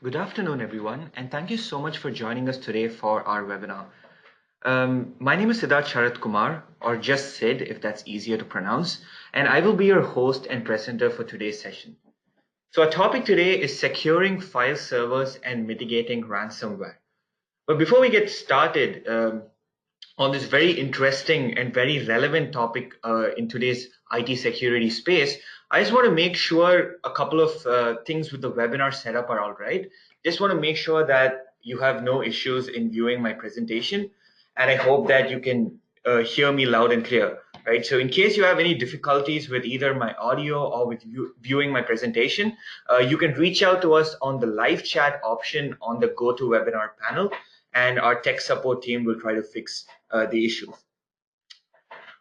Good afternoon, everyone, and thank you so much for joining us today for our webinar. My name is Siddharth Sharat Kumar, or just Sid, if that's easier to pronounce, and I will be your host and presenter for today's session. So our topic today is securing file servers and mitigating ransomware. But before we get started on this very interesting and very relevant topic in today's IT security space, I just want to make sure a couple of things with the webinar setup are all right. Just want to make sure that you have no issues in viewing my presentation, and I hope that you can hear me loud and clear, right? So in case you have any difficulties with either my audio or with viewing my presentation, you can reach out to us on the live chat option on the GoToWebinar panel, and our tech support team will try to fix the issues.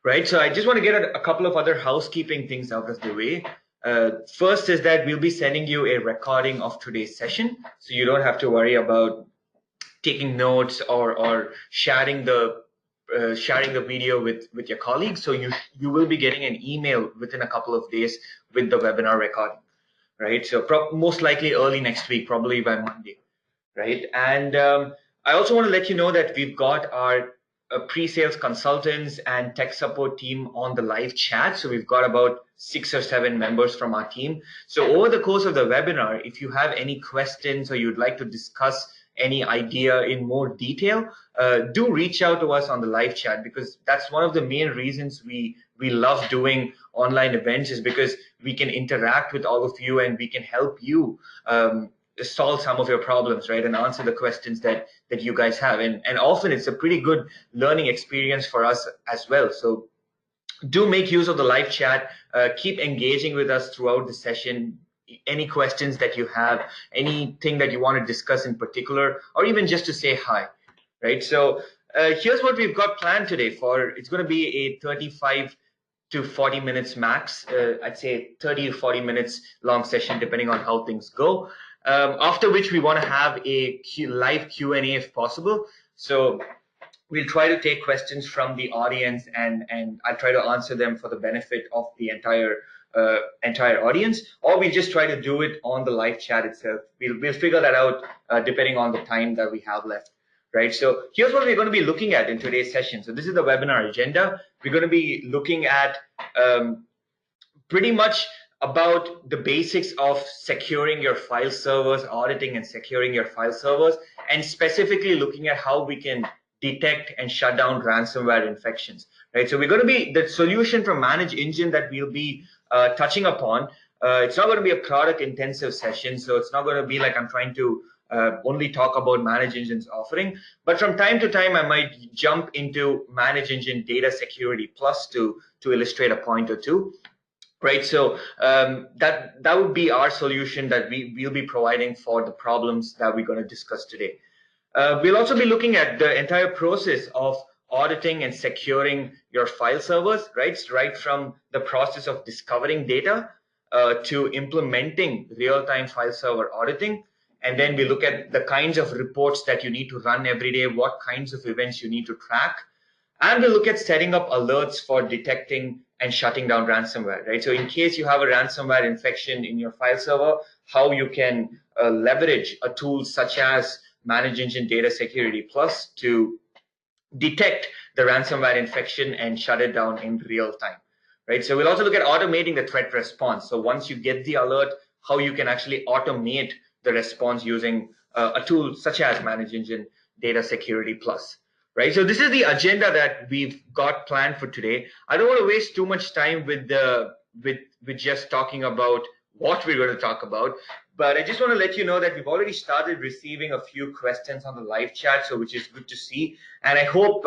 Right, so I just want to get a couple of other housekeeping things out of the way. First is that we'll be sending you a recording of today's session, so you don't have to worry about taking notes or sharing the video with your colleagues. So you will be getting an email within a couple of days with the webinar recording, right? So most likely early next week, probably by Monday, right? And I also want to let you know that we've got our pre-sales consultants and tech support team on the live chat. So we've got about 6 or 7 members from our team. So over the course of the webinar, if you have any questions or you'd like to discuss any idea in more detail, do reach out to us on the live chat, because that's one of the main reasons we love doing online events, is because we can interact with all of you and we can help you solve some of your problems, right, and answer the questions that you guys have, and often it's a pretty good learning experience for us as well. So do make use of the live chat, keep engaging with us throughout the session. Any questions that you have, anything that you want to discuss in particular, or even just to say hi, right? So here's what we've got planned today. It's going to be a 35 to 40 minutes max. I'd say 30 to 40 minutes long session, depending on how things go. After which we want to have a live Q&A if possible. So we'll try to take questions from the audience, and I'll try to answer them for the benefit of the entire audience, or we'll just try to do it on the live chat itself. We'll figure that out depending on the time that we have left. Right, so here's what we're going to be looking at in today's session. So this is the webinar agenda. We're going to be looking at pretty much about the basics of securing your file servers, auditing and securing your file servers, and specifically looking at how we can detect and shut down ransomware infections, right? So we're going to be the solution from Manage Engine that we'll be touching upon. It's not going to be a product intensive session, so it's not going to be like I'm trying to only talk about Manage Engine's offering, but from time to time I might jump into Manage Engine DataSecurity Plus to illustrate a point or two. Right, so that would be our solution that we'll be providing for the problems that we're going to discuss today. We'll also be looking at the entire process of auditing and securing your file servers, right from the process of discovering data to implementing real-time file server auditing. And then we look at the kinds of reports that you need to run every day, what kinds of events you need to track. And we'll look at setting up alerts for detecting and shutting down ransomware, right? So in case you have a ransomware infection in your file server, how you can leverage a tool such as Manage Engine DataSecurity Plus to detect the ransomware infection and shut it down in real time, right? So we'll also look at automating the threat response. So once you get the alert, how you can actually automate the response using a tool such as Manage Engine DataSecurity Plus. Right, so this is the agenda that we've got planned for today. I don't want to waste too much time with just talking about what we're going to talk about, but I just want to let you know that we've already started receiving a few questions on the live chat, so which is good to see, and I hope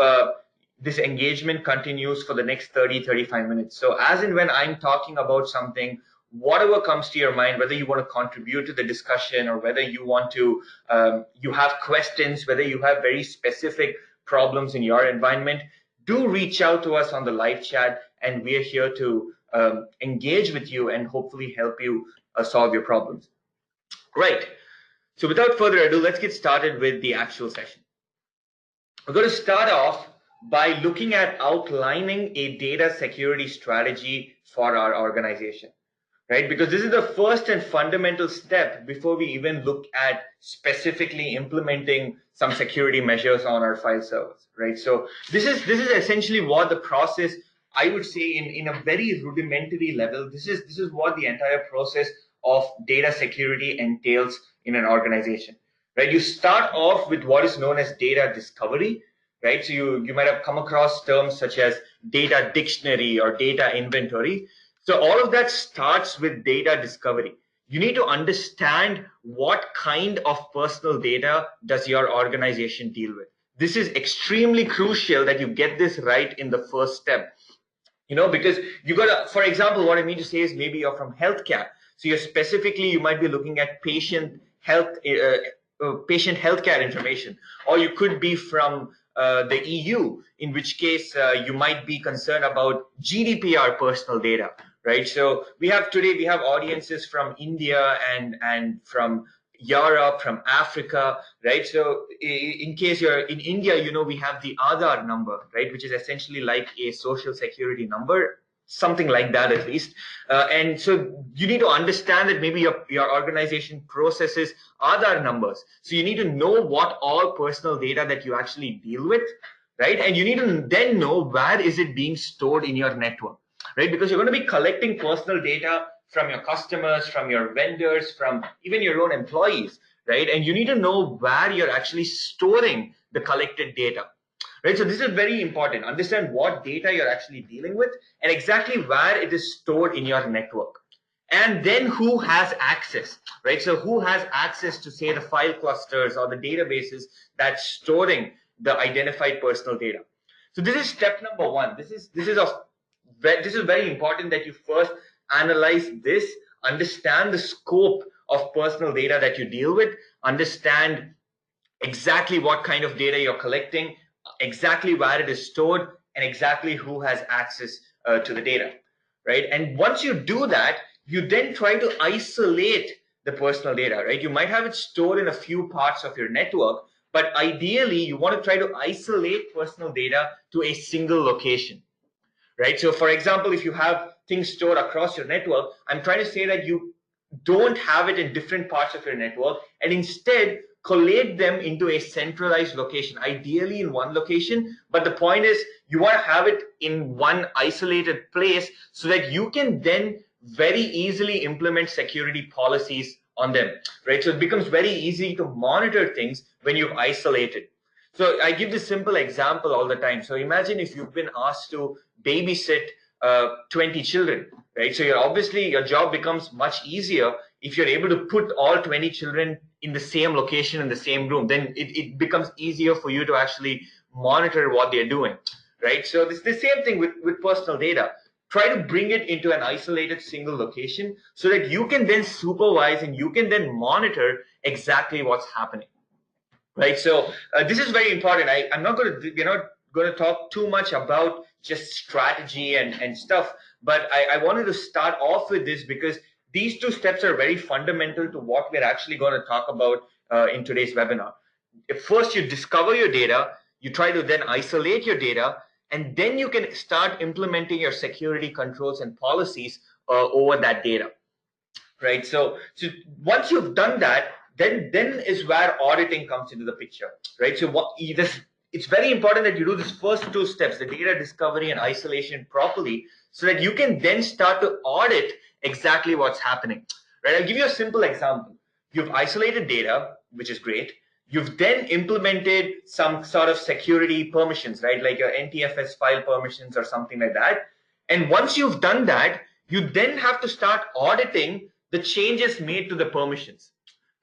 this engagement continues for the next 30-35 minutes. So as and when I'm talking about something, whatever comes to your mind, whether you want to contribute to the discussion or whether you want to, you have questions, whether you have very specific problems in your environment, do reach out to us on the live chat, and we are here to engage with you and hopefully help you solve your problems. Right, so without further ado, let's get started with the actual session. We're going to start off by looking at outlining a data security strategy for our organization. right? Because this is the first and fundamental step before we even look at specifically implementing some security measures on our file servers, right? So this is essentially what the process, I would say, in a very rudimentary level, this is what the entire process of data security entails in an organization, right? You start off with what is known as data discovery, right? So you might have come across terms such as data dictionary or data inventory. So all of that starts with data discovery. You need to understand what kind of personal data does your organization deal with. This is extremely crucial that you get this right in the first step. Because you gotta, for example, what I mean to say is maybe you're from healthcare. So you might be looking at patient healthcare information, or you could be from the EU, in which case you might be concerned about GDPR personal data, right? So we have audiences from India and from Europe, from Africa, right? So in case you're in India, we have the Aadhaar number, right, which is essentially like a social security number, something like that at least. And so you need to understand that maybe your organization processes Aadhaar numbers. So you need to know what all personal data that you actually deal with, right? And you need to then know where is it being stored in your network, right? Because you're going to be collecting personal data from your customers, from your vendors, from even your own employees, right? And you need to know where you're actually storing the collected data, right? So this is very important. Understand what data you're actually dealing with and exactly where it is stored in your network. And then who has access, right? So who has access to, say, the file clusters or the databases that's storing the identified personal data. So this is step number one. This is very important that you first analyze this, understand the scope of personal data that you deal with, understand exactly what kind of data you're collecting, exactly where it is stored, and exactly who has access to the data, right? And once you do that, you then try to isolate the personal data, right? You might have it stored in a few parts of your network, but ideally you want to try to isolate personal data to a single location, right? So for example, if you have things stored across your network, I'm trying to say that you don't have it in different parts of your network and instead collate them into a centralized location, ideally in one location. But the point is you want to have it in one isolated place so that you can then very easily implement security policies on them, right? So it becomes very easy to monitor things when you've isolated. So I give this simple example all the time. So imagine if you've been asked to babysit 20 children, right? So your job becomes much easier if you're able to put all 20 children in the same location, in the same room. Then it becomes easier for you to actually monitor what they're doing, right? So it's the same thing with personal data. Try to bring it into an isolated single location so that you can then supervise and you can then monitor exactly what's happening. Right, so this is very important. I'm not going to, we're not going to talk too much about just strategy and stuff, but I wanted to start off with this because these two steps are very fundamental to what we're actually going to talk about in today's webinar. First, you discover your data, you try to then isolate your data, and then you can start implementing your security controls and policies over that data. Right, so once you've done that, then is where auditing comes into the picture, right? So it's very important that you do this first two steps, the data discovery and isolation, properly, so that you can then start to audit exactly what's happening, right? I'll give you a simple example. You've isolated data, which is great. You've then implemented some sort of security permissions, right? Like your NTFS file permissions or something like that. And once you've done that, you then have to start auditing the changes made to the permissions,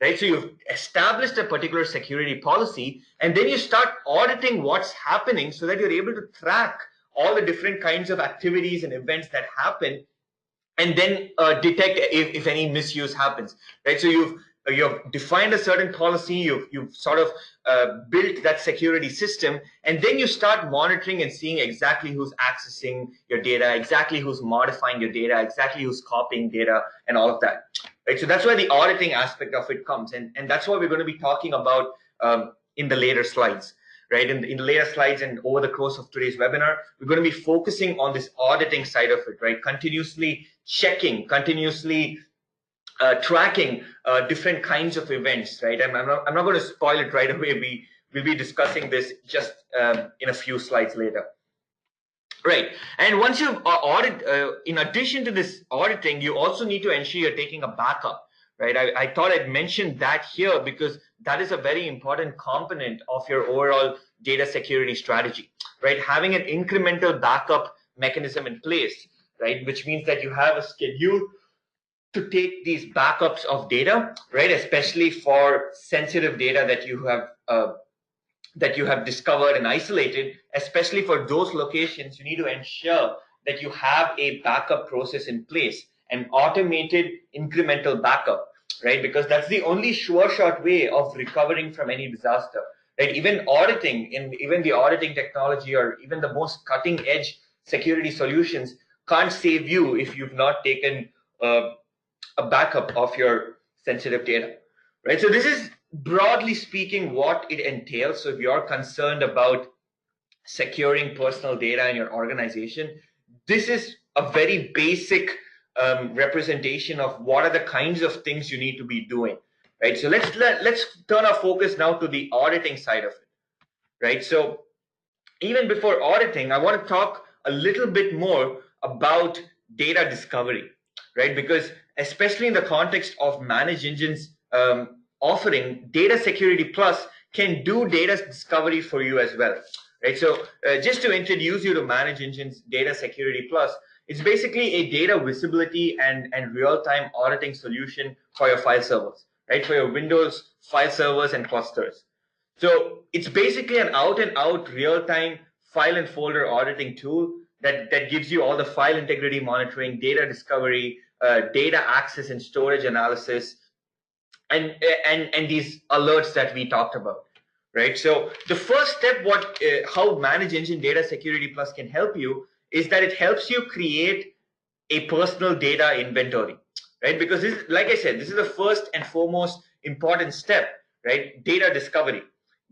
right? So you've established a particular security policy, and then you start auditing what's happening so that you're able to track all the different kinds of activities and events that happen, and then detect if any misuse happens, right? So you've defined a certain policy, you've sort of built that security system, and then you start monitoring and seeing exactly who's accessing your data, exactly who's modifying your data, exactly who's copying data, and all of that, right? So that's where the auditing aspect of it comes, and that's what we're going to be talking about in the later slides, right? In the later slides and over the course of today's webinar, we're going to be focusing on this auditing side of it, right? Continuously checking, continuously tracking different kinds of events, right? I'm not going to spoil it right away. We'll be discussing this just in a few slides later. Right. And once you audit, in addition to this auditing, you also need to ensure you're taking a backup, right? I thought I'd mention that here because that is a very important component of your overall data security strategy, right? Having an incremental backup mechanism in place, right? Which means that you have a schedule to take these backups of data, right? Especially for sensitive data that you have discovered and isolated, especially for those locations, you need to ensure that you have a backup process in place, an automated incremental backup, right? Because that's the only sure shot way of recovering from any disaster, right? Even auditing, even the auditing technology or even the most cutting edge security solutions can't save you if you've not taken a backup of your sensitive data, right? So this is broadly speaking what it entails. So if you're concerned about securing personal data in your organization, this is a very basic representation of what are the kinds of things you need to be doing, right? So let's turn our focus now to the auditing side of it, right? So even before auditing, I want to talk a little bit more about data discovery, right? Because especially in the context of managed engines offering, DataSecurity Plus can do data discovery for you as well, right? So just to introduce you to Managed Engines DataSecurity Plus, it's basically a data visibility and real-time auditing solution for your file servers, right? For your Windows file servers and clusters. So it's basically an out-and-out real-time file and folder auditing tool that gives you all the file integrity monitoring, data discovery, data access and storage analysis, and these alerts that we talked about, right? So the first step, how Managed Engine DataSecurity Plus can help you is that it helps you create a personal data inventory, right? Because this, like I said, this is the first and foremost important step, right? Data discovery,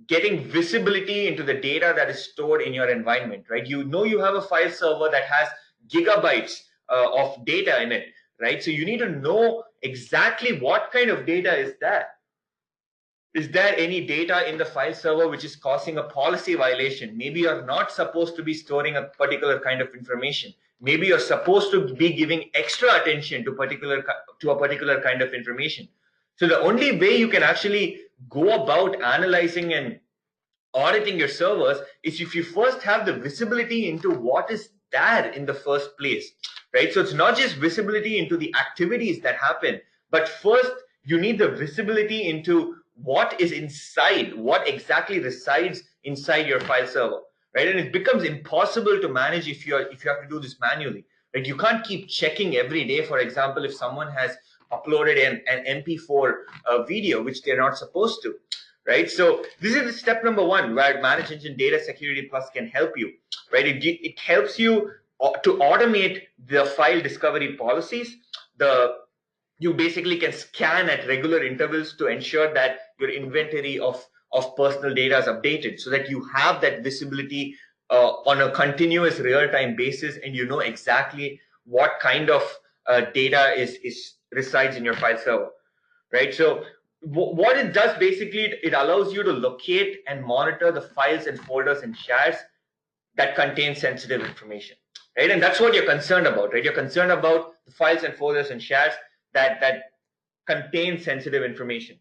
getting visibility into the data that is stored in your environment, right? You know you have a file server that has gigabytes of data in it, right? So you need to know exactly what kind of data is that. Is there any data in the file server which is causing a policy violation? Maybe you're not supposed to be storing a particular kind of information. Maybe you're supposed to be giving extra attention to a particular kind of information. So the only way you can actually go about analyzing and auditing your servers is if you first have the visibility into what is there in the first place, right? So it's not just visibility into the activities that happen, but first you need the visibility into what is inside, what exactly resides inside your file server, right? And it becomes impossible to manage if you have to do this manually, right? You can't keep checking every day. For example, if someone has uploaded an MP4 video which they're not supposed to, right? So this is step number one where Managed Engine DataSecurity Plus can help you, right? It helps you to automate the file discovery policies. You basically can scan at regular intervals to ensure that your inventory of personal data is updated so that you have that visibility on a continuous real-time basis, and you know exactly what kind of data resides in your file server, right? So what it does basically, it allows you to locate and monitor the files and folders and shares that contain sensitive information, right? And that's what you're concerned about, right? You're concerned about the files and folders and shares that contain sensitive information.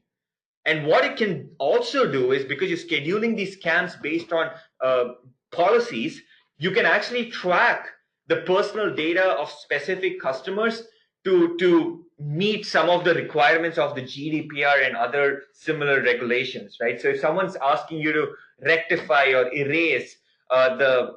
And what it can also do is, because you're scheduling these scans based on policies, you can actually track the personal data of specific customers to meet some of the requirements of the GDPR and other similar regulations, right? So if someone's asking you to rectify or erase the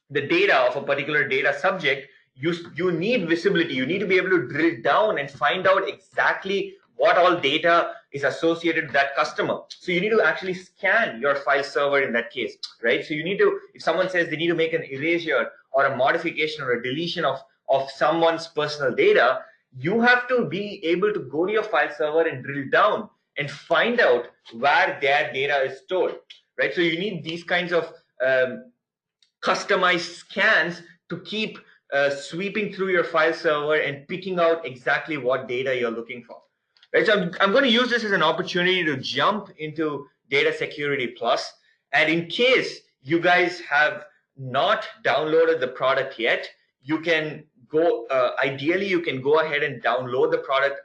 data of a particular data subject, you need visibility. You need to be able to drill down and find out exactly what all data is associated with that customer. So you need to actually scan your file server in that case, right? So you need to, if someone says they need to make an erasure or a modification or a deletion of someone's personal data, you have to be able to go to your file server and drill down and find out where their data is stored, right? So you need these kinds of customized scans to keep sweeping through your file server and picking out exactly what data you're looking for. Right, so I'm going to use this as an opportunity to jump into Data Security Plus. And in case you guys have not downloaded the product yet, you can go, ideally, you can go ahead and download the product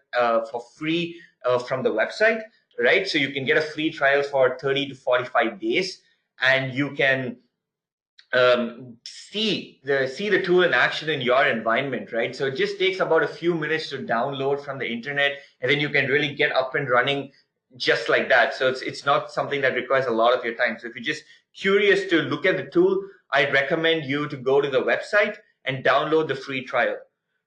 for free from the website, right? So you can get a free trial for 30 to 45 days, and you can see the tool in action in your environment, right? So it just takes about a few minutes to download from the internet, and then you can really get up and running just like that. So it's not something that requires a lot of your time. So if you're just curious to look at the tool, I'd recommend you to go to the website and download the free trial,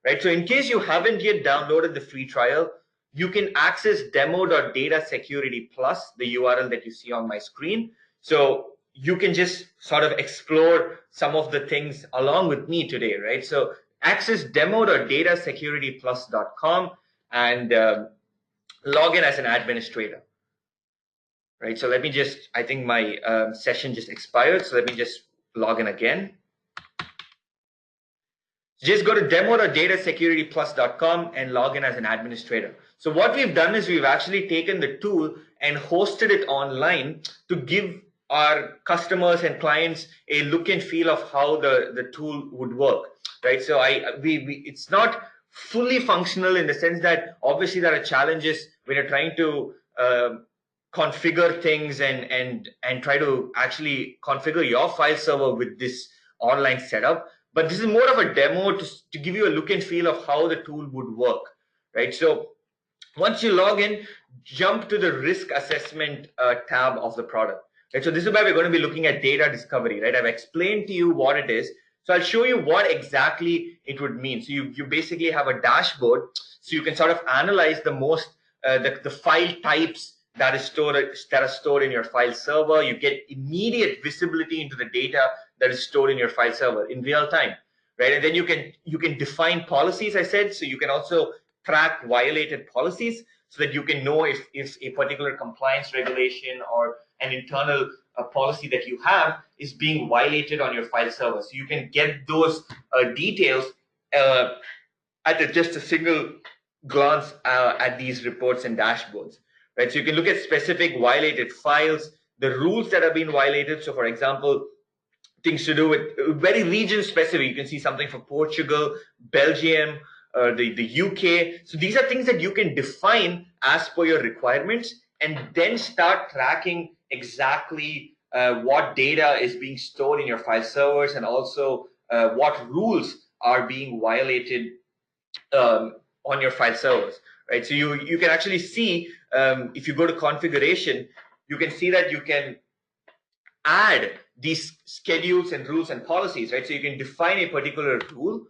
right? So in case you haven't yet downloaded the free trial, you can access demo.datasecurityplus, the URL that you see on my screen. So you can just sort of explore some of the things along with me today, right? So access demo.datasecurityplus.com and log in as an administrator, right? So let me just, I think my session just expired. So let me just log in again. Just go to demo.datasecurityplus.com and log in as an administrator. So what we've done is we've actually taken the tool and hosted it online to give our customers and clients a look and feel of how the tool would work, right? So it's not fully functional in the sense that obviously there are challenges when you're trying to configure things and try to actually configure your file server with this online setup. But this is more of a demo to give you a look and feel of how the tool would work, right? So once you log in, jump to the risk assessment tab of the product. Right, so this is where we're going to be looking at data discovery, right? I've explained to you what it is. So I'll show you what exactly it would mean. So you basically have a dashboard, so you can sort of analyze the most the file types that are stored in your file server. You get immediate visibility into the data that is stored in your file server in real time, right? And then you can define policies, I said. So you can also track violated policies so that you can know if a particular compliance regulation or an internal policy that you have is being violated on your file server. So you can get those details at just a single glance at these reports and dashboards, right? So you can look at specific violated files, the rules that have been violated. So for example, things to do with very region specific. You can see something for Portugal, Belgium, the UK. So these are things that you can define as per your requirements and then start tracking exactly what data is being stored in your file servers and also what rules are being violated on your file servers, right? So you can actually see, if you go to configuration, you can see that you can add these schedules and rules and policies, right? So you can define a particular rule,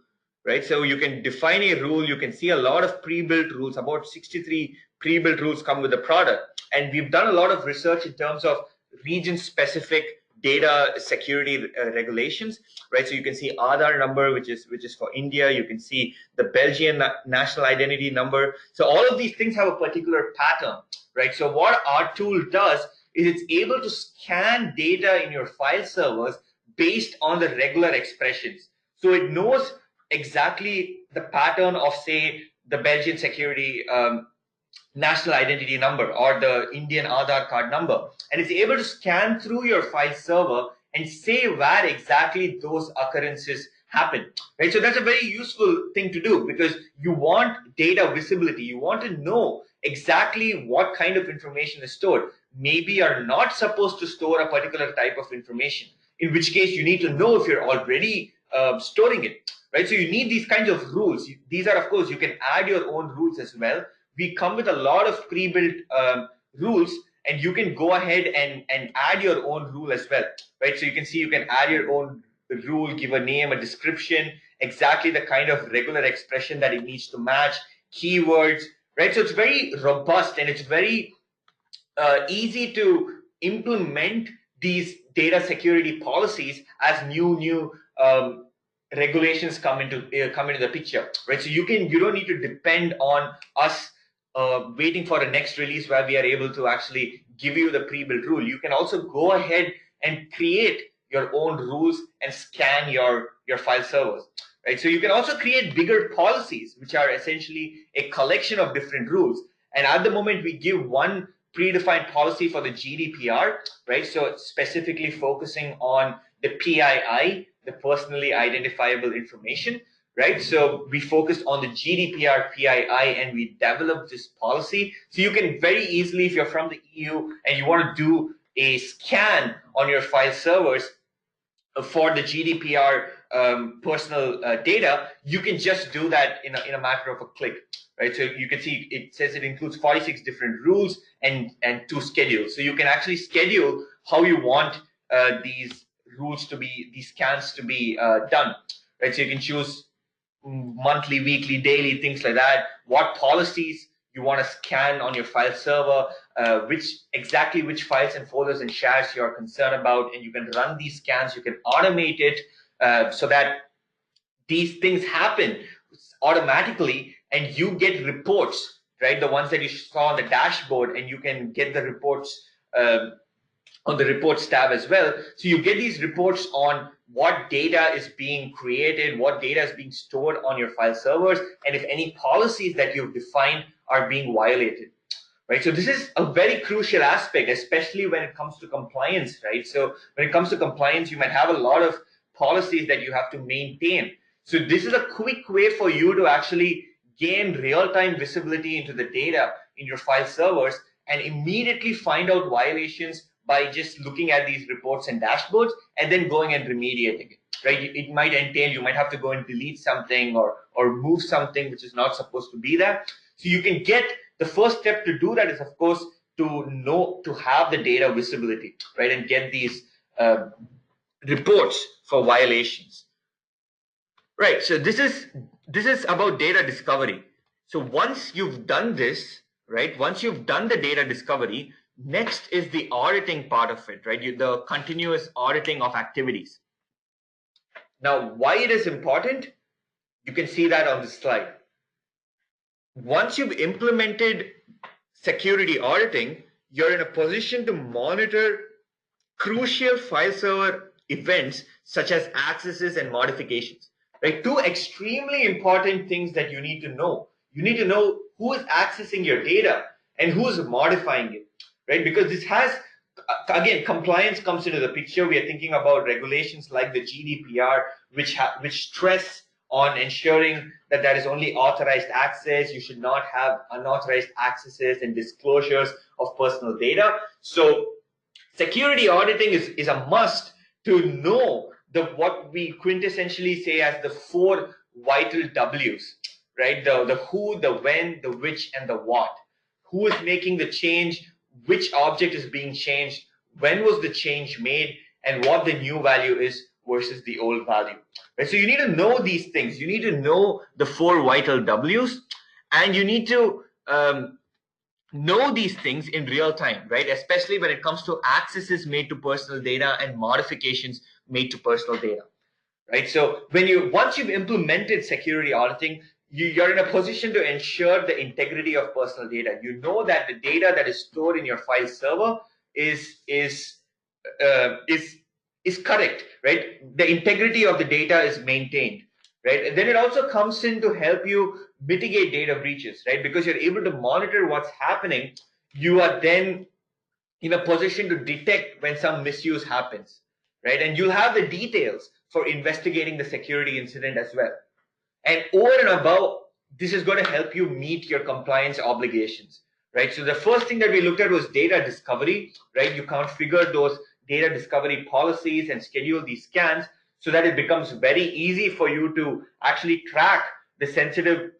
right? So you can define a rule. You can see a lot of pre-built rules. About 63 pre-built rules come with the product. And we've done a lot of research in terms of region-specific data security regulations, right? So you can see Aadhaar number, which is for India. You can see the Belgian national identity number. So all of these things have a particular pattern, right? So what our tool does is it's able to scan data in your file servers based on the regular expressions. So it knows exactly the pattern of, say, the Belgian security national identity number or the Indian Aadhaar card number. And it's able to scan through your file server and say where exactly those occurrences happen, right? So that's a very useful thing to do because you want data visibility. You want to know exactly what kind of information is stored. Maybe you're not supposed to store a particular type of information, in which case you need to know if you're already storing it, right? So you need these kinds of rules. These are, of course, you can add your own rules as well. We come with a lot of pre-built rules, and you can go ahead and add your own rule as well, right? So you can see you can add your own rule, give a name, a description, exactly the kind of regular expression that it needs to match, keywords, right? So it's very robust and it's very easy to implement these data security policies as new regulations come into the picture, right? So you don't need to depend on us waiting for the next release where we are able to actually give you the pre-built rule. You can also go ahead and create your own rules and scan your file servers, right? So you can also create bigger policies, which are essentially a collection of different rules. And at the moment, we give one predefined policy for the GDPR, right? So specifically focusing on the PII, the personally identifiable information, right? So we focused on the GDPR PII and we developed this policy. So you can very easily, if you're from the EU and you want to do a scan on your file servers for the GDPR personal data, you can just do that in a matter of a click, right? So you can see it says it includes 46 different rules and 2 schedules. So you can actually schedule how you want these rules to be, these scans to be done, right? So you can choose monthly, weekly, daily, things like that, what policies you want to scan on your file server, which files and folders and shares you're concerned about, and you can run these scans. You can automate it so that these things happen automatically, and you get reports, right? The ones that you saw on the dashboard, and you can get the reports on the reports tab as well. So you get these reports on what data is being created, what data is being stored on your file servers, and if any policies that you've defined are being violated, right? So this is a very crucial aspect, especially when it comes to compliance, right? So when it comes to compliance, you might have a lot of policies that you have to maintain. So this is a quick way for you to actually gain real-time visibility into the data in your file servers and immediately find out violations by just looking at these reports and dashboards and then going and remediating it, right? It might entail you might have to go and delete something or move something which is not supposed to be there. So you can get, the first step to do that is, of course, to have the data visibility, right? And get these reports for violations. Right, so this is about data discovery. So once you've done this, right, once you've done the data discovery, next is the auditing part of it, right? The continuous auditing of activities. Now, why it is important, you can see that on this slide. Once you've implemented security auditing, you're in a position to monitor crucial file server events such as accesses and modifications. Right, 2 extremely important things that you need to know. You need to know who is accessing your data and who is modifying it, right? Because this has, again, compliance comes into the picture. We are thinking about regulations like the GDPR, which stress on ensuring that there is only authorized access. You should not have unauthorized accesses and disclosures of personal data. So security auditing is a must to know what we quintessentially say as the 4 vital W's, right? The who, the when, the which, and the what. Who is making the change? Which object is being changed? When was the change made? And what the new value is versus the old value. Right? So you need to know these things. You need to know the 4 vital W's, and you need to know these things in real time, right? Especially when it comes to accesses made to personal data and modifications made to personal data, right? So once you've implemented security auditing, you're in a position to ensure the integrity of personal data. You know that the data that is stored in your file server is correct, right? The integrity of the data is maintained, right? And then it also comes in to help you mitigate data breaches, right? Because you're able to monitor what's happening. You are then in a position to detect when some misuse happens, right? And you'll have the details for investigating the security incident as well. And over and above, this is going to help you meet your compliance obligations, right? So the first thing that we looked at was data discovery, right? You configure those data discovery policies and schedule these scans so that it becomes very easy for you to actually track the sensitive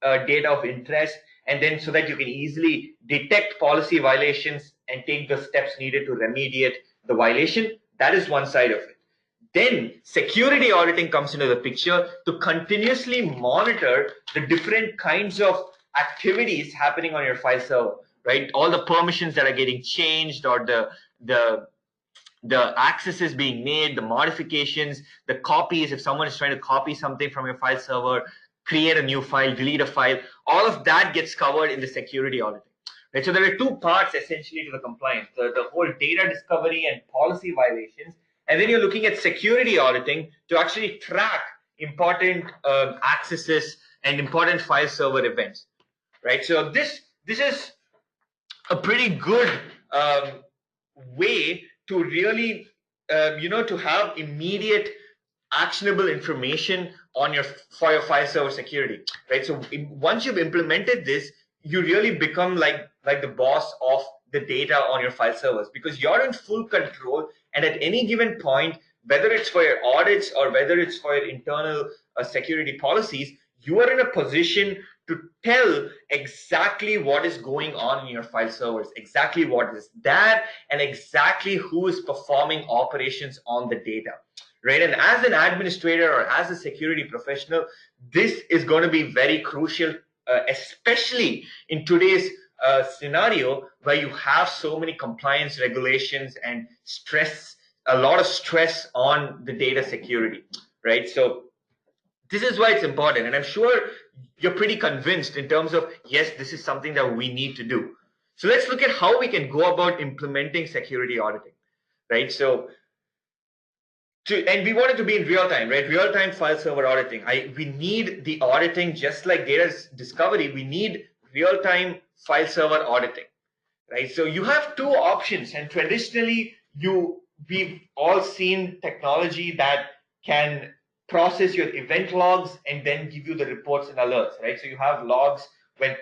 data of interest, and then so that you can easily detect policy violations and take the steps needed to remediate the violation. That is one side of it. Then security auditing comes into the picture to continuously monitor the different kinds of activities happening on your file server, right? All the permissions that are getting changed, or the accesses being made, the modifications, the copies, if someone is trying to copy something from your file server, create a new file, delete a file, all of that gets covered in the security auditing, Right? So there are two parts essentially to the compliance: the whole data discovery and policy violations, and then you're looking at security auditing to actually track important accesses and important file server events. Right? So this is a pretty good way to really to have immediate actionable information on your for your file server security, right? So once you've implemented this, you really become like the boss of the data on your file servers, because you're in full control, and at any given point, whether it's for your audits or whether it's for your internal security policies, you are in a position to tell exactly what is going on in your file servers, exactly what is that, and exactly who is performing operations on the data, right? And as an administrator or as a security professional, this is going to be very crucial, especially in today's scenario where you have so many compliance regulations and stress, a lot of stress on the data security, right? So this is why it's important, and I'm sure you're pretty convinced in terms of, yes, this is something that we need to do. So let's look at how we can go about implementing security auditing, right? So and we want it to be in real time, right? Real time file server auditing. We need the auditing, just like data discovery. We need real time file server auditing, right? So you have two options, and traditionally we've all seen technology that can process your event logs and then give you the reports and alerts, right? So you have logs when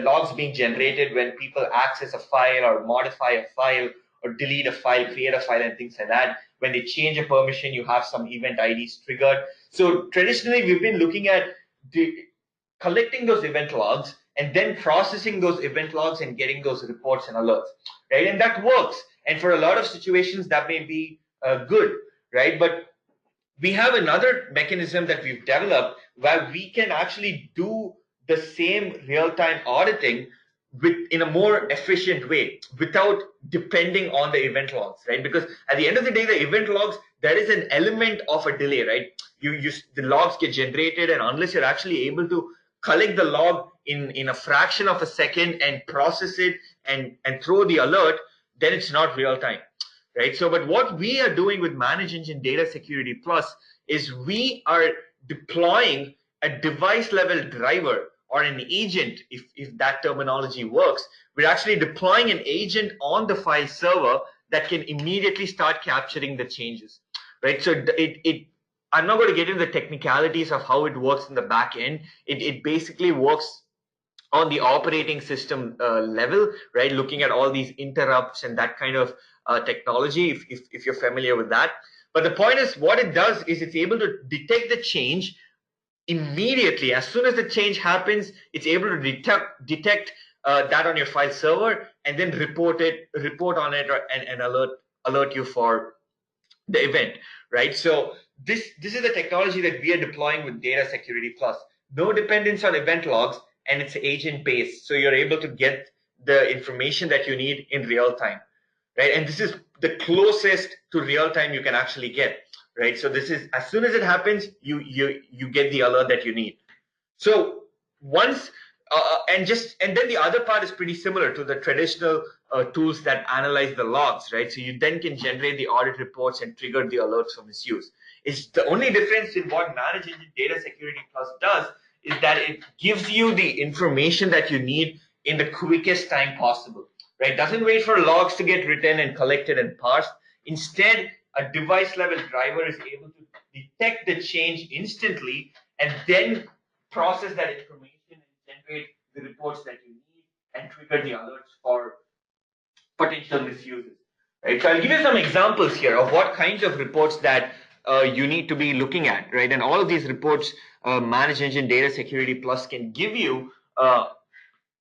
logs being generated when people access a file or modify a file or delete a file, create a file, and things like that. When they change a permission, you have some event IDs triggered. So traditionally, we've been looking at collecting those event logs and then processing those event logs and getting those reports and alerts, right? And that works. And for a lot of situations, that may be good, right? But we have another mechanism that we've developed where we can actually do the same real-time auditing in a more efficient way without depending on the event logs, right? Because at the end of the day, the event logs, there is an element of a delay, right? The logs get generated, and unless you're actually able to collect the log in a fraction of a second and process it and throw the alert, then it's not real time, right? So, but what we are doing with Manage Engine Data Security Plus is we are deploying a device level driver or an agent, if that terminology works. We're actually deploying an agent on the file server that can immediately start capturing the changes, right? So I'm not going to get into the technicalities of how it works in the back end. It basically works on the operating system level, right? Looking at all these interrupts and that kind of technology, if you're familiar with that. But the point is, what it does is it's able to detect the change immediately. As soon as the change happens, it's able to detect that on your file server and then report on it, and alert you for the event, right? So this is the technology that we are deploying with Data Security Plus. No dependence on event logs, and it's agent based, so you're able to get the information that you need in real time, right? And this is the closest to real time you can actually get, right? So this is, as soon as it happens, you get the alert that you need. So once and then the other part is pretty similar to the traditional tools that analyze the logs, right? So you then can generate the audit reports and trigger the alerts for misuse. It's the only difference in what Manage Engine Data Security Plus does is that it gives you the information that you need in the quickest time possible, right? Doesn't wait for logs to get written and collected and parsed. Instead, a device level driver is able to detect the change instantly and then process that information and generate the reports that you need and trigger the alerts for potential misuses. Right? So I'll give you some examples here of what kinds of reports that you need to be looking at, right? And all of these reports, Manage Engine Data Security Plus can give you out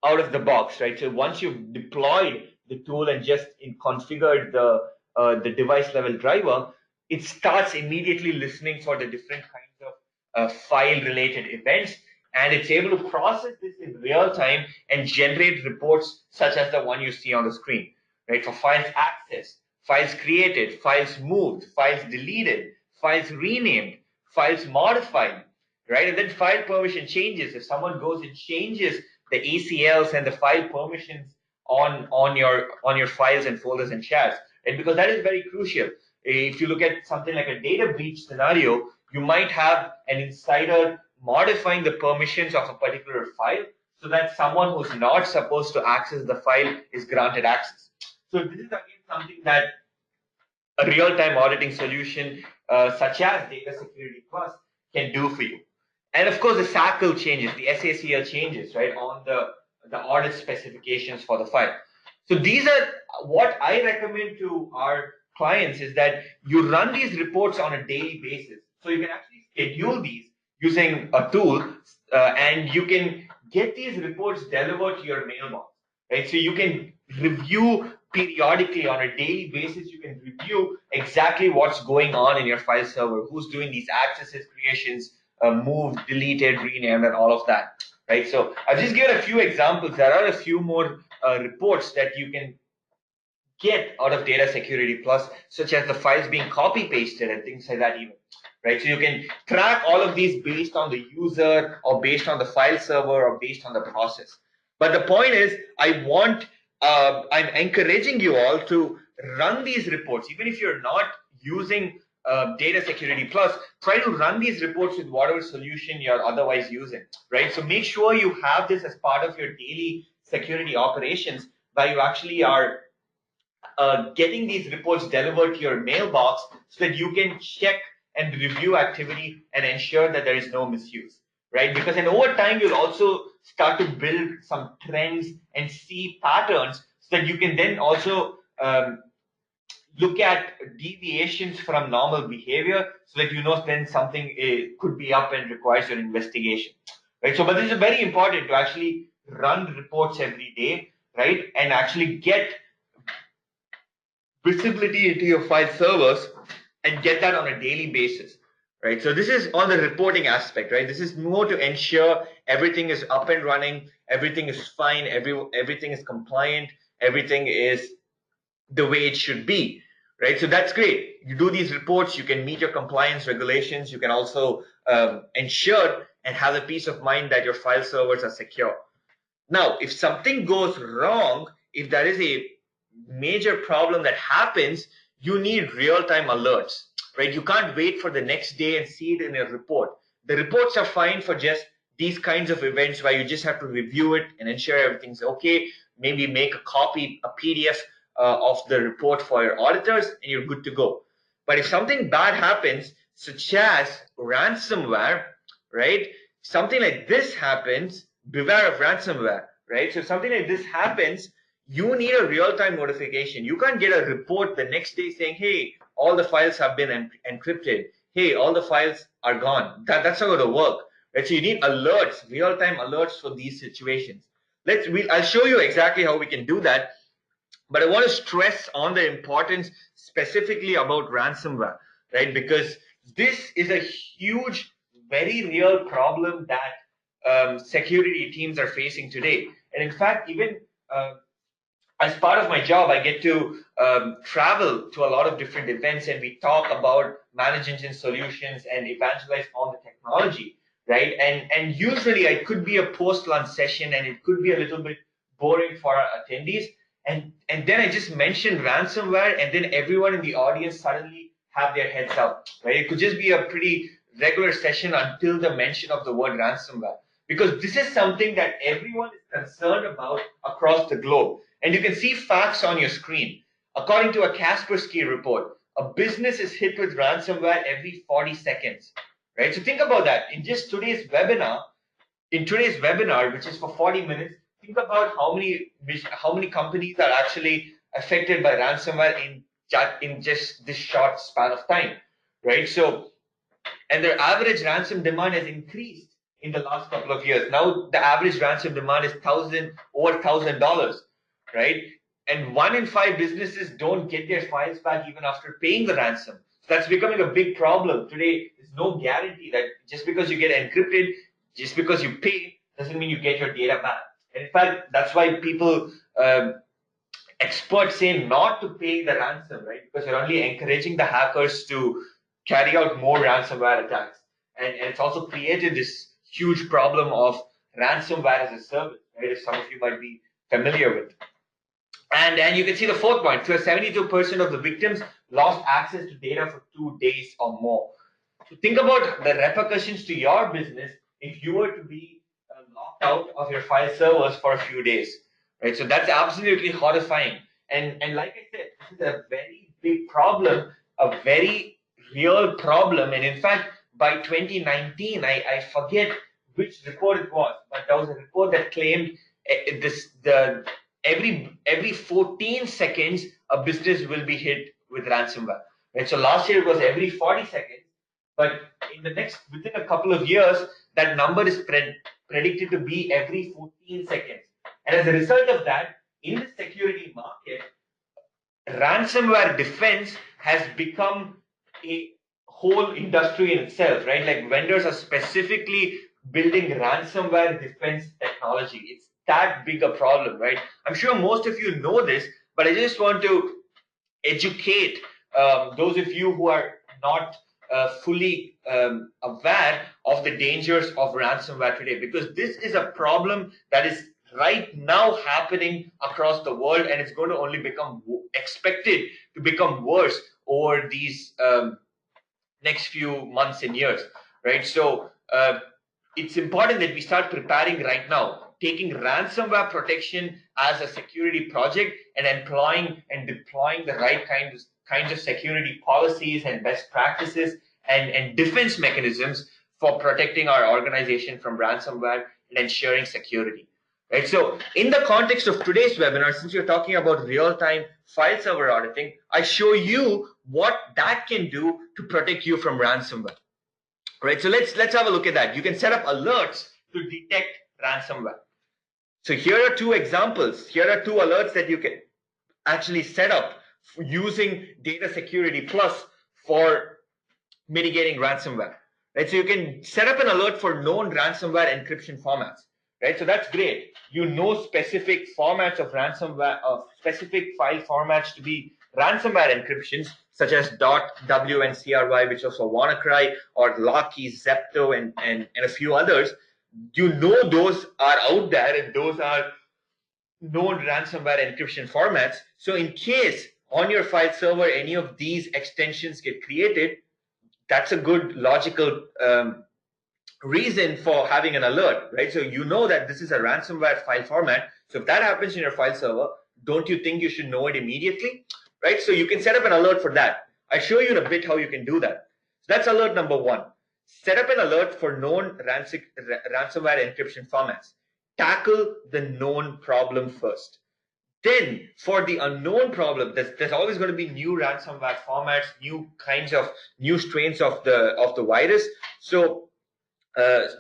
of the box, right? So once you've deployed the tool and just configured the device level driver, it starts immediately listening for the different kinds of file related events, and it's able to process this in real time and generate reports such as the one you see on the screen, right? For files accessed, files created, files moved, files deleted, files renamed, files modified, right? And then file permission changes. If someone goes and changes the ACLs and the file permissions on your files and folders and shares, right? Because that is very crucial. If you look at something like a data breach scenario, you might have an insider modifying the permissions of a particular file so that someone who's not supposed to access the file is granted access. So this is again something that a real-time auditing solution such as DataSecurity Plus can do for you. And of course, the SACL changes, the SACL changes, right, on the audit specifications for the file. So these are what I recommend to our clients is that you run these reports on a daily basis. So you can actually schedule these using a tool and you can get these reports delivered to your mailbox, right? So you can review periodically on a daily basis. You can review exactly what's going on in your file server, who's doing these accesses, creations, moved, deleted, renamed, and all of that, right? So I'll just give a few examples. There are a few more reports that you can get out of DataSecurity Plus, such as the files being copy pasted and things like that even, right? So you can track all of these based on the user or based on the file server or based on the process. But the point is, I'm encouraging you all to run these reports, even if you're not using DataSecurity Plus, try to run these reports with whatever solution you're otherwise using, right? So make sure you have this as part of your daily security operations, where you actually are getting these reports delivered to your mailbox so that you can check and review activity and ensure that there is no misuse, right? Because then over time, you'll also start to build some trends and see patterns so that you can then also look at deviations from normal behavior so that you know then something could be up and requires your investigation, right? So, but this is very important to actually run reports every day, right? And actually get visibility into your file servers and get that on a daily basis, right? So this is on the reporting aspect, right? This is more to ensure everything is up and running, everything is fine, everything is compliant, everything is the way it should be, right? So that's great. You do these reports, you can meet your compliance regulations, you can also ensure and have the peace of mind that your file servers are secure. Now, if something goes wrong, if there is a major problem that happens, you need real-time alerts, right? You can't wait for the next day and see it in a report. The reports are fine for just these kinds of events where you just have to review it and ensure everything's okay. Maybe make a copy, a PDF of the report for your auditors, and you're good to go. But if something bad happens, such as ransomware, right? Something like this happens, beware of ransomware, right? So if something like this happens, you need a real-time notification. You can't get a report the next day saying, hey, all the files have been encrypted. Hey, all the files are gone. That's not going to work, right? So you need alerts, real-time alerts for these situations. I'll show you exactly how we can do that. But I want to stress on the importance specifically about ransomware, right? Because this is a huge, very real problem that security teams are facing today. And in fact, even as part of my job, I get to travel to a lot of different events and we talk about managed engine solutions and evangelize on the technology, right? And usually it could be a post-lunch session and it could be a little bit boring for our attendees. And then I just mentioned ransomware and then everyone in the audience suddenly have their heads up, right? It could just be a pretty regular session until the mention of the word ransomware. Because this is something that everyone is concerned about across the globe. And you can see facts on your screen. According to a Kaspersky report, a business is hit with ransomware every 40 seconds, right? So think about that. In today's webinar, which is for 40 minutes, think about how many companies are actually affected by ransomware in just this short span of time, right? So, and their average ransom demand has increased in the last couple of years. Now the average ransom demand is over $1,000, right? And 1 in 5 businesses don't get their files back even after paying the ransom. So that's becoming a big problem. Today, there's no guarantee that just because you get encrypted, just because you pay, doesn't mean you get your data back. And in fact, that's why experts say not to pay the ransom, right? Because you're only encouraging the hackers to carry out more ransomware attacks. And it's also created this huge problem of ransomware as a service, right? If some of you might be familiar with. And you can see the fourth point. So 72% of the victims lost access to data for 2 days or more. So think about the repercussions to your business if you were to be locked out of your file servers for a few days, right? So that's absolutely horrifying. And like I said, this is a very big problem, a very real problem. And in fact, by 2019, I forget which report it was, but there was a report that claimed every 14 seconds a business will be hit with ransomware. Right? So last year it was every 40 seconds, but within a couple of years, that number is predicted to be every 14 seconds. And as a result of that, in the security market, ransomware defense has become a whole industry in itself, right? Like vendors are specifically building ransomware defense technology. It's that big a problem, right? I'm sure most of you know this, but I just want to educate those of you who are not fully aware of the dangers of ransomware today, because this is a problem that is right now happening across the world, and it's going to only become expected to become worse over these next few months and years, right? So it's important that we start preparing right now, taking ransomware protection as a security project and employing and deploying the right kinds of security policies and best practices and defense mechanisms for protecting our organization from ransomware and ensuring security. Right. So in the context of today's webinar, since you're talking about real-time file server auditing, I show you what that can do to protect you from ransomware. Right. So let's have a look at that. You can set up alerts to detect ransomware. So here are two examples. Here are two alerts that you can actually set up using DataSecurity Plus for mitigating ransomware. Right. So you can set up an alert for known ransomware encryption formats. Right, so that's great. You know specific formats of ransomware, of specific file formats to be ransomware encryptions, such as .w and CRY, which also WannaCry, or Lockheed, Zepto, and a few others. You know those are out there, and those are known ransomware encryption formats. So in case on your file server any of these extensions get created, that's a good logical reason for having an alert, right? So you know that this is a ransomware file format. So if that happens in your file server, don't you think you should know it immediately, right? So you can set up an alert for that. I'll show you in a bit how you can do that. So that's alert number one. Set up an alert for known ransomware encryption formats. Tackle the known problem first. Then for the unknown problem, there's always going to be new ransomware formats, new strains of the virus. So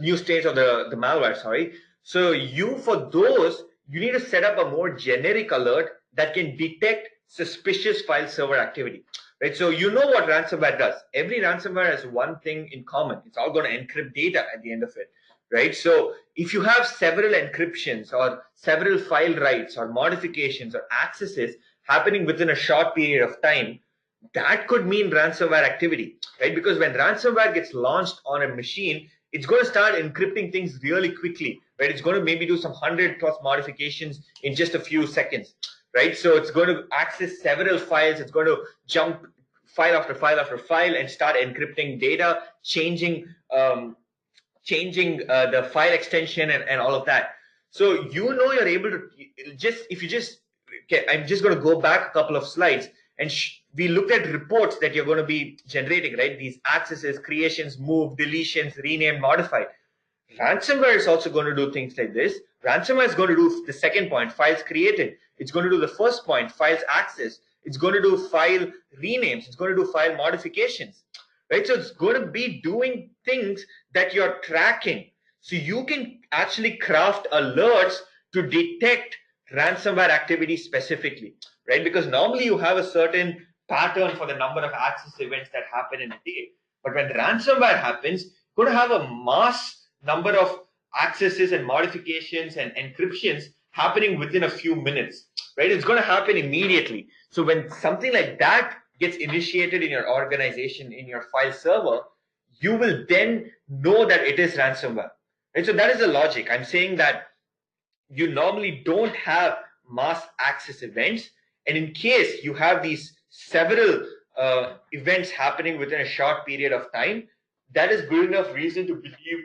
new states of the malware, sorry. So for those, you need to set up a more generic alert that can detect suspicious file server activity, right? So you know what ransomware does. Every ransomware has one thing in common. It's all going to encrypt data at the end of it, right? So if you have several encryptions or several file writes or modifications or accesses happening within a short period of time, that could mean ransomware activity, right? Because when ransomware gets launched on a machine, it's going to start encrypting things really quickly, right? It's going to maybe do some 100+ modifications in just a few seconds, right? So it's going to access several files. It's going to jump file after file after file and start encrypting data, changing the file extension and all of that. So you're able to I'm just going to go back a couple of slides, and we looked at reports that you're going to be generating, right? These accesses, creations, move, deletions, rename, modify. Ransomware is also going to do things like this. Ransomware is going to do the second point, files created. It's going to do the first point, files access. It's going to do file renames. It's going to do file modifications, right? So it's going to be doing things that you're tracking. So you can actually craft alerts to detect ransomware activity specifically, right? Because normally you have a certain pattern for the number of access events that happen in a day. But when ransomware happens, you're going to have a mass number of accesses and modifications and encryptions happening within a few minutes, right? It's going to happen immediately. So when something like that gets initiated in your organization, in your file server, you will then know that it is ransomware. And so that is the logic. I'm saying that you normally don't have mass access events. And in case you have these several events happening within a short period of time, that is good enough reason to believe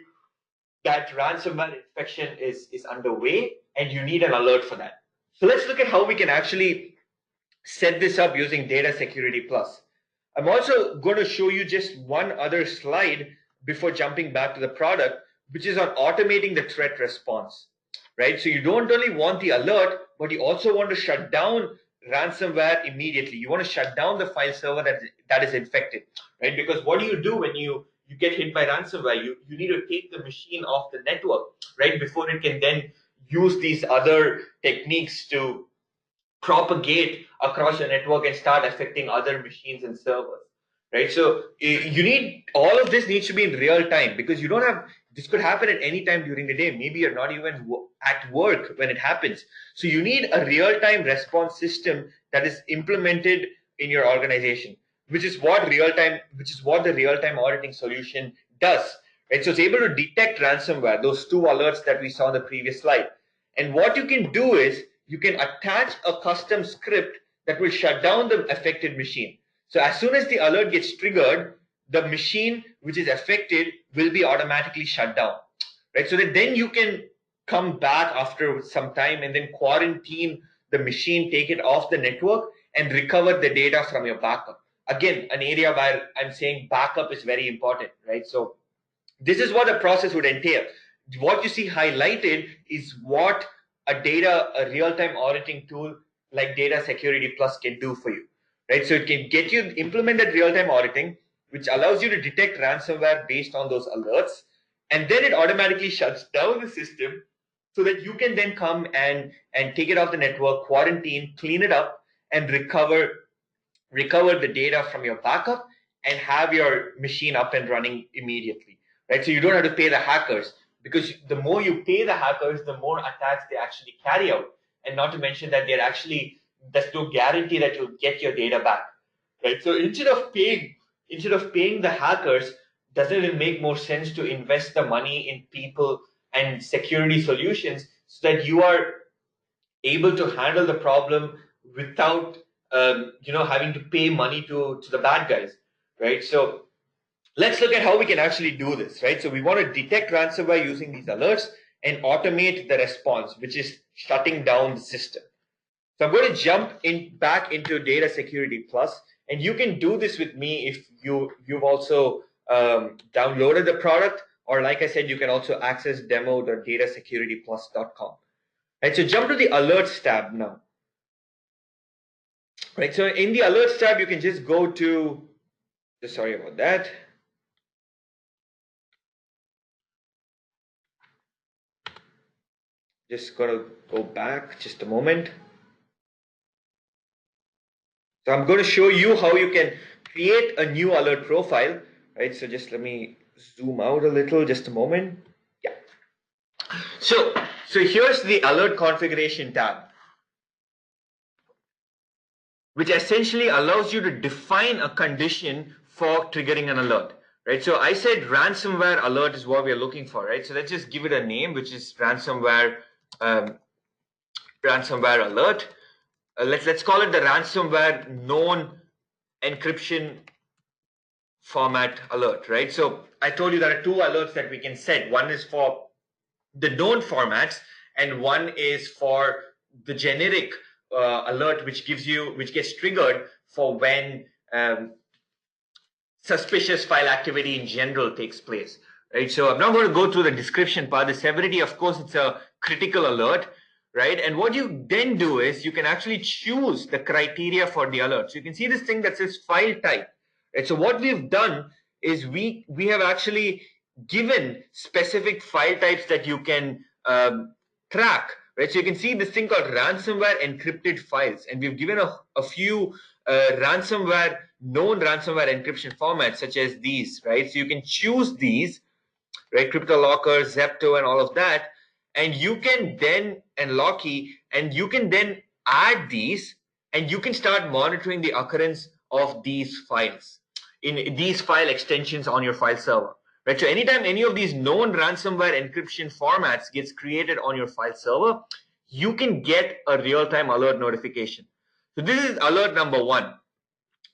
that ransomware infection is underway and you need an alert for that. So let's look at how we can actually set this up using DataSecurity Plus. I'm also going to show you just one other slide before jumping back to the product, which is on automating the threat response, right? So you don't only want the alert, but you also want to shut down ransomware immediately. You want to shut down the file server that is infected, right? Because what do you do when you get hit by ransomware? You need to take the machine off the network, right? Before it can then use these other techniques to propagate across your network and start affecting other machines and servers, right? So you need, all of this needs to be in real time, because you don't have, this could happen at any time during the day. Maybe you're not even at work when it happens. So you need a real-time response system that is implemented in your organization, which is what the real-time auditing solution does, right? So it's able to detect ransomware, those two alerts that we saw in the previous slide. And what you can do is you can attach a custom script that will shut down the affected machine. So as soon as the alert gets triggered, the machine which is affected will be automatically shut down, right? So that then you can come back after some time and then quarantine the machine, take it off the network, and recover the data from your backup. Again, an area where I'm saying backup is very important, right? So this is what the process would entail. What you see highlighted is what a real-time auditing tool like DataSecurity Plus can do for you, right? So it can get you implemented real-time auditing, which allows you to detect ransomware based on those alerts, and then it automatically shuts down the system so that you can then come and take it off the network, quarantine, clean it up, and recover the data from your backup and have your machine up and running immediately, right? So you don't have to pay the hackers, because the more you pay the hackers, the more attacks they actually carry out. And not to mention that there's no guarantee that you'll get your data back, right? So instead of paying the hackers, doesn't it make more sense to invest the money in people and security solutions so that you are able to handle the problem without having to pay money to the bad guys, right? So let's look at how we can actually do this, right? So we want to detect ransomware using these alerts and automate the response, which is shutting down the system. So I'm going to jump back into DataSecurity Plus, and you can do this with me if you've also downloaded the product, or like I said, you can also access demo.datasecurityplus.com. Right, so jump to the alerts tab now. Right, so in the alerts tab, you can just go to, sorry about that. Just gonna go back just a moment. So I'm going to show you how you can create a new alert profile, right? So just let me zoom out a little, just a moment. Yeah. So here's the alert configuration tab, which essentially allows you to define a condition for triggering an alert, right? So I said ransomware alert is what we're looking for, right? So let's just give it a name, which is ransomware alert. Let's call it the ransomware known encryption format alert, right? So I told you there are two alerts that we can set. One is for the known formats, and one is for the generic alert, which gets triggered for when suspicious file activity in general takes place, right? So I'm not going to go through the description part. The severity, of course, it's a critical alert, right? And what you then do is you can actually choose the criteria for the alert. So you can see this thing that says file type, right? So what we've done is we have actually given specific file types that you can track, right? So you can see this thing called ransomware encrypted files, and we've given a few known ransomware encryption formats such as these, right? So you can choose these, right? CryptoLocker, Zepto, and all of that, and you can then, and Locky, and you can then add these, and you can start monitoring the occurrence of these files in these file extensions on your file server, right? So anytime any of these known ransomware encryption formats gets created on your file server, you can get a real-time alert notification. So this is alert number one,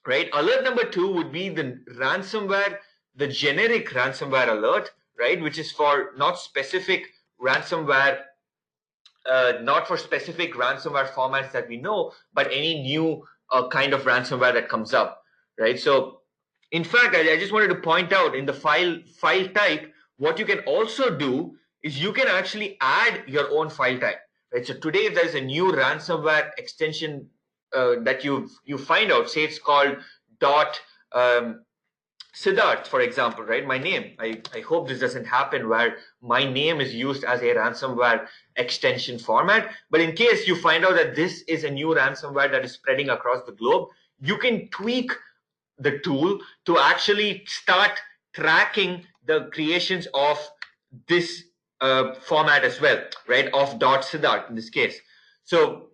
right? Alert number two would be the ransomware, the generic ransomware alert, right? Which is for not specific ransomware, not for specific ransomware formats that we know, but any new kind of ransomware that comes up, right? So in fact, I just wanted to point out in the file type, what you can also do is you can actually add your own file type, right? So today, if there's a new ransomware extension that you find out, say it's called dot Siddharth, for example, right? My name. I hope this doesn't happen where my name is used as a ransomware extension format. But in case you find out that this is a new ransomware that is spreading across the globe, you can tweak the tool to actually start tracking the creations of this format as well, right? Of .Siddharth in this case. So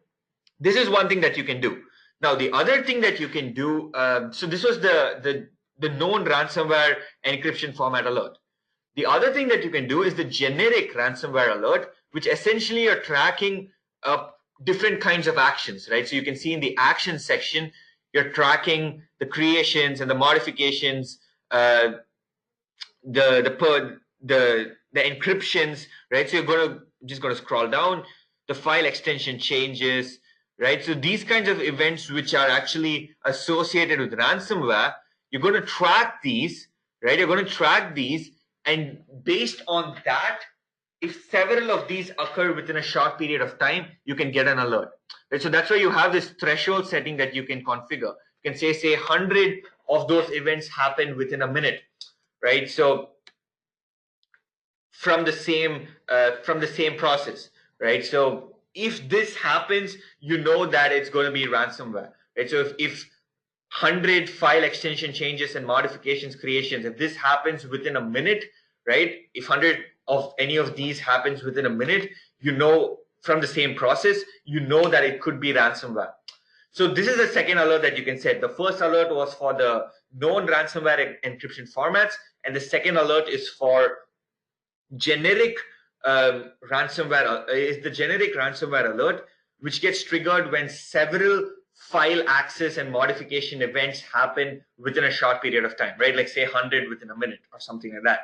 this is one thing that you can do. Now, the other thing that you can do, so this was the known ransomware encryption format alert. The other thing that you can do is the generic ransomware alert, which essentially are tracking different kinds of actions, right? So you can see in the action section, you're tracking the creations and the modifications, the encryptions, right? So you're just going to scroll down, the file extension changes, right? So these kinds of events which are actually associated with ransomware, you're going to track these, right? You're going to track these, and based on that, if several of these occur within a short period of time, you can get an alert. Right? So that's why you have this threshold setting that you can configure. You can say 100 of those events happen within a minute, right? So from the same process, right? So if this happens, you know that it's going to be ransomware, right? So if 100 file extension changes and modifications creations, if this happens within a minute, right? If 100 of any of these happens within a minute, you know from the same process, you know that it could be ransomware. So this is the second alert that you can set. The first alert was for the known ransomware encryption formats, and the second alert is for generic ransomware. Is the generic ransomware alert, which gets triggered when several file access and modification events happen within a short period of time, right? Like say 100 within a minute or something like that.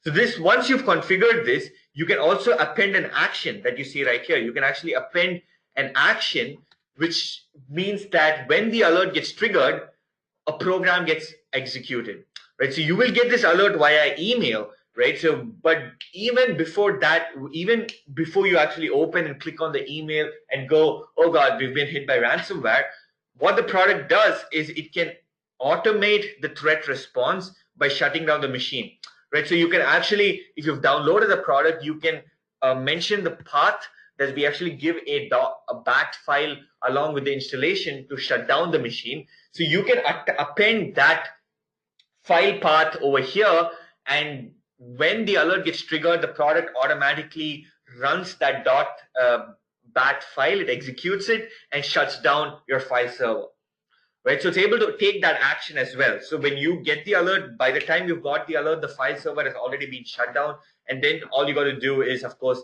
So this, once you've configured this, you can also append an action that you see right here. You can actually append an action, which means that when the alert gets triggered, a program gets executed, right? So you will get this alert via email, right? So, but even before that, even before you actually open and click on the email and go, oh God, we've been hit by ransomware, what the product does is it can automate the threat response by shutting down the machine, right? So you can actually, if you've downloaded the product, you can mention the path that we actually give a bat file along with the installation to shut down the machine. So you can append that file path over here, and when the alert gets triggered, the product automatically runs that bat file, it executes it and shuts down your file server, right? So it's able to take that action as well. So when you get the alert, by the time you've got the alert, the file server has already been shut down, and then all you got to do is, of course,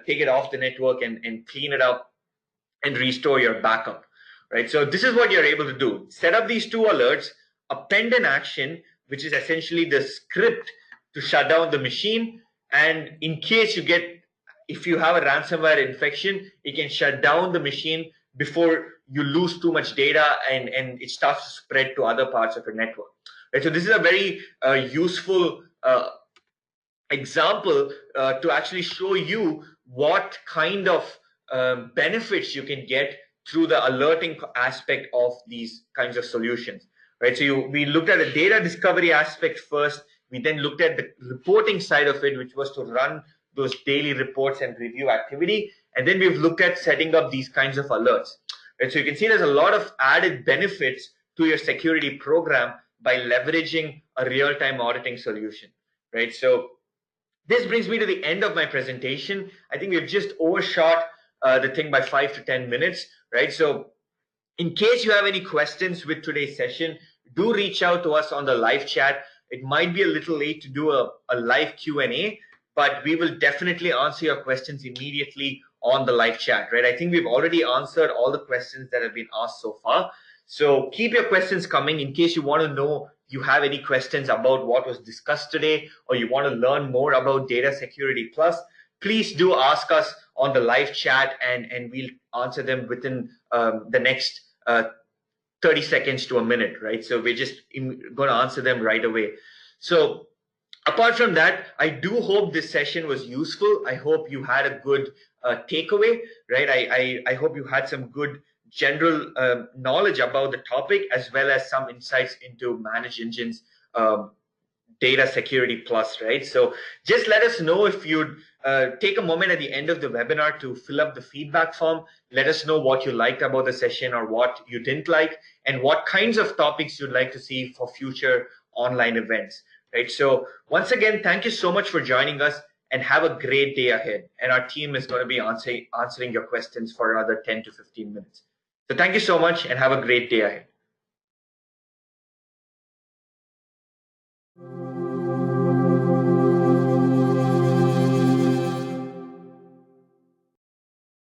take it off the network and clean it up and restore your backup, right? So this is what you're able to do. Set up these two alerts, append an action, which is essentially the script to shut down the machine. And in case you get, if you have a ransomware infection, it can shut down the machine before you lose too much data and it starts to spread to other parts of your network, right? So this is a very useful example to actually show you what kind of benefits you can get through the alerting aspect of these kinds of solutions, right? So we looked at the data discovery aspect first. We then looked at the reporting side of it, which was to run those daily reports and review activity. And then we've looked at setting up these kinds of alerts, right? So you can see there's a lot of added benefits to your security program by leveraging a real-time auditing solution, right? So this brings me to the end of my presentation. I think we've just overshot the thing by 5 to 10 minutes, right? So in case you have any questions with today's session, do reach out to us on the live chat. It might be a little late to do a live Q&A, but we will definitely answer your questions immediately on the live chat, right? I think we've already answered all the questions that have been asked so far. So keep your questions coming in case you want to know, you have any questions about what was discussed today, or you want to learn more about Data Security Plus. Please do ask us on the live chat, and we'll answer them within the next 30 seconds to a minute, right? So we're just going to answer them right away. So apart from that, I do hope this session was useful. I hope you had a good takeaway, right? I hope you had some good general knowledge about the topic, as well as some insights into Manage Engine's Data Security Plus, right? So just let us know if you'd take a moment at the end of the webinar to fill up the feedback form. Let us know what you liked about the session or what you didn't like, and what kinds of topics you'd like to see for future online events, right? So once again, thank you so much for joining us, and have a great day ahead. And our team is going to be answering your questions for another 10 to 15 minutes. So thank you so much, and have a great day ahead.